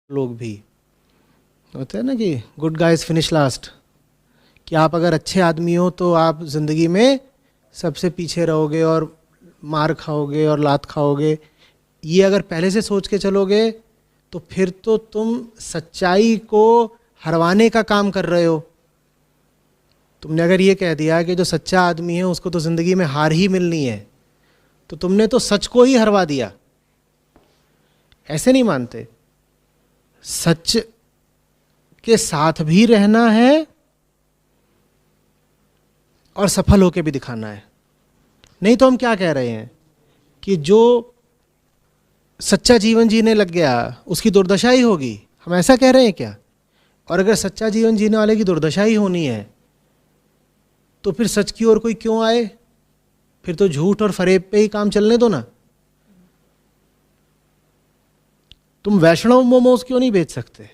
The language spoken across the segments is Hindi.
लोग भी होते हैं ना कि गुड गाइज फिनिश लास्ट, कि आप अगर अच्छे आदमी हो तो आप ज़िंदगी में सबसे पीछे रहोगे और मार खाओगे और लात खाओगे। ये अगर पहले से सोच के चलोगे तो फिर तो तुम सच्चाई को हरवाने का काम कर रहे हो। तुमने अगर ये कह दिया कि जो सच्चा आदमी है उसको तो ज़िंदगी में हार ही मिलनी है, तो तुमने तो सच को ही हरवा दिया। ऐसे नहीं मानते, सच के साथ भी रहना है और सफल होके भी दिखाना है। नहीं तो हम क्या कह रहे हैं कि जो सच्चा जीवन जीने लग गया उसकी दुर्दशा ही होगी, हम ऐसा कह रहे हैं क्या? और अगर सच्चा जीवन जीने वाले की दुर्दशा ही होनी है तो फिर सच की ओर कोई क्यों आए? फिर तो झूठ और फरेब पे ही काम चलने दो ना। तुम वैष्णव मोमोज क्यों नहीं बेच सकते?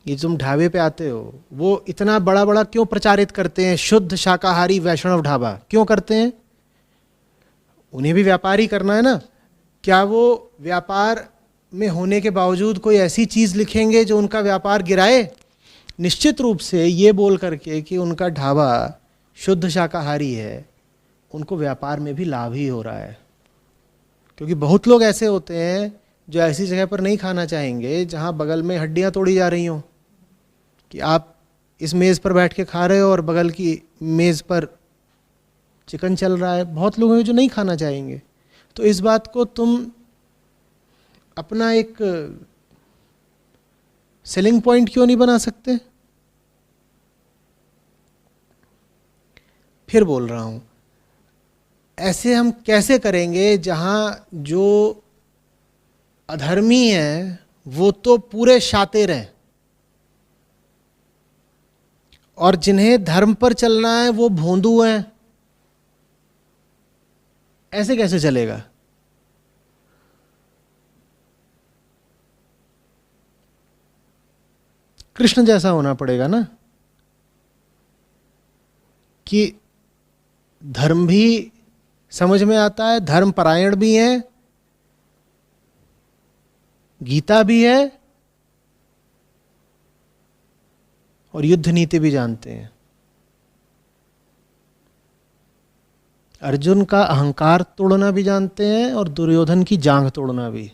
ये तुम ढाबे पे आते हो, वो इतना बड़ा बड़ा क्यों प्रचारित करते हैं शुद्ध शाकाहारी वैष्णव ढाबा? क्यों करते हैं? उन्हें भी व्यापार ही करना है ना। क्या वो व्यापार में होने के बावजूद कोई ऐसी चीज लिखेंगे जो उनका व्यापार गिराए? निश्चित रूप से ये बोल करके कि उनका ढाबा शुद्ध शाकाहारी है, उनको व्यापार में भी लाभ ही हो रहा है। क्योंकि बहुत लोग ऐसे होते हैं जो ऐसी जगह पर नहीं खाना चाहेंगे जहां बगल में हड्डियां तोड़ी जा रही हों, कि आप इस मेज़ पर बैठ के खा रहे हो और बगल की मेज़ पर चिकन चल रहा है। बहुत लोग हैं जो नहीं खाना चाहेंगे। तो इस बात को तुम अपना एक सेलिंग पॉइंट क्यों नहीं बना सकते? फिर बोल रहा हूं, ऐसे हम कैसे करेंगे जहां जो अधर्मी हैं वो तो पूरे शातिर हैं और जिन्हें धर्म पर चलना है वो भोंदू हैं? ऐसे कैसे चलेगा? कृष्ण जैसा होना पड़ेगा ना, कि धर्म भी समझ में आता है, धर्म परायण भी है, गीता भी है और युद्ध नीति भी जानते हैं। अर्जुन का अहंकार तोड़ना भी जानते हैं और दुर्योधन की जांघ तोड़ना भी।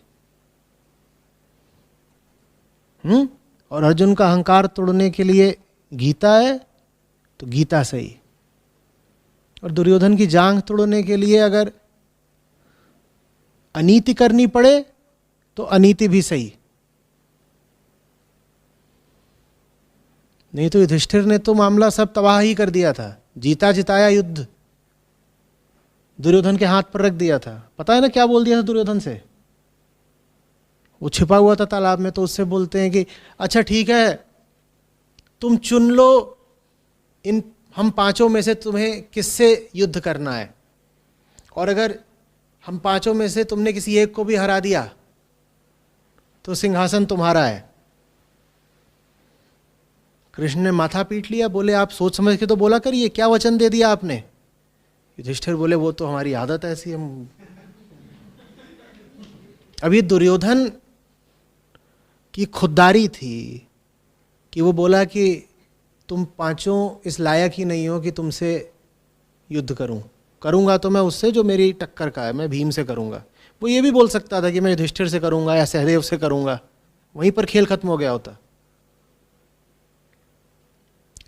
और अर्जुन का अहंकार तोड़ने के लिए गीता है तो गीता सही, और दुर्योधन की जांघ तोड़ने के लिए अगर अनीति करनी पड़े तो अनीति भी सही। नहीं तो युधिष्ठिर ने तो मामला सब तबाह ही कर दिया था, जीता जिताया युद्ध दुर्योधन के हाथ पर रख दिया था। पता है ना क्या बोल दिया था दुर्योधन से? वो छिपा हुआ था तालाब में, तो उससे बोलते हैं कि अच्छा ठीक है, तुम चुन लो इन हम पांचों में से तुम्हें किससे युद्ध करना है, और अगर हम पांचों में से तुमने किसी एक को भी हरा दिया तो सिंहासन तुम्हारा है। कृष्ण ने माथा पीट लिया, बोले आप सोच समझ के तो बोला करिए, क्या वचन दे दिया आपने? युधिष्ठिर बोले वो तो हमारी आदत है ऐसी, हम। अभी दुर्योधन की खुददारी थी कि वो बोला कि तुम पांचों इस लायक ही नहीं हो कि तुमसे युद्ध करूंगा तो मैं उससे जो मेरी टक्कर का है, मैं भीम से करूंगा। वो ये भी बोल सकता था कि मैं युधिष्ठिर से करूंगा या सहदेव से करूंगा, वहीं पर खेल खत्म हो गया होता।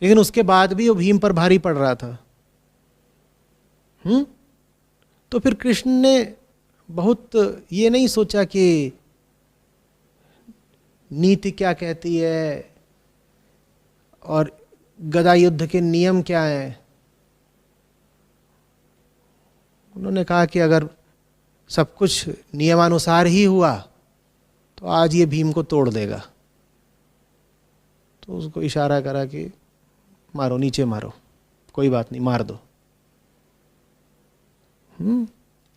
लेकिन उसके बाद भी वो भीम पर भारी पड़ रहा था। तो फिर कृष्ण ने बहुत ये नहीं सोचा कि नीति क्या कहती है और गदा युद्ध के नियम क्या हैं। उन्होंने कहा कि अगर सब कुछ नियमानुसार ही हुआ तो आज ये भीम को तोड़ देगा। तो उसको इशारा करा कि मारो, नीचे मारो, कोई बात नहीं, मार दो।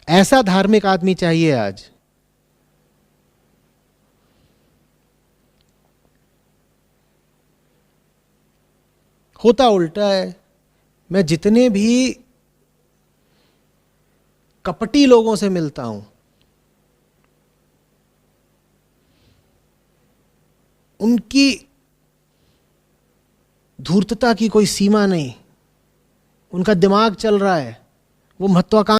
ऐसा धार्मिक आदमी चाहिए आज। होता उल्टा है। मैं जितने भी कपटी लोगों से मिलता हूं, उनकी धूर्तता की कोई सीमा नहीं, उनका दिमाग चल रहा है, वो महत्वाकांक्षा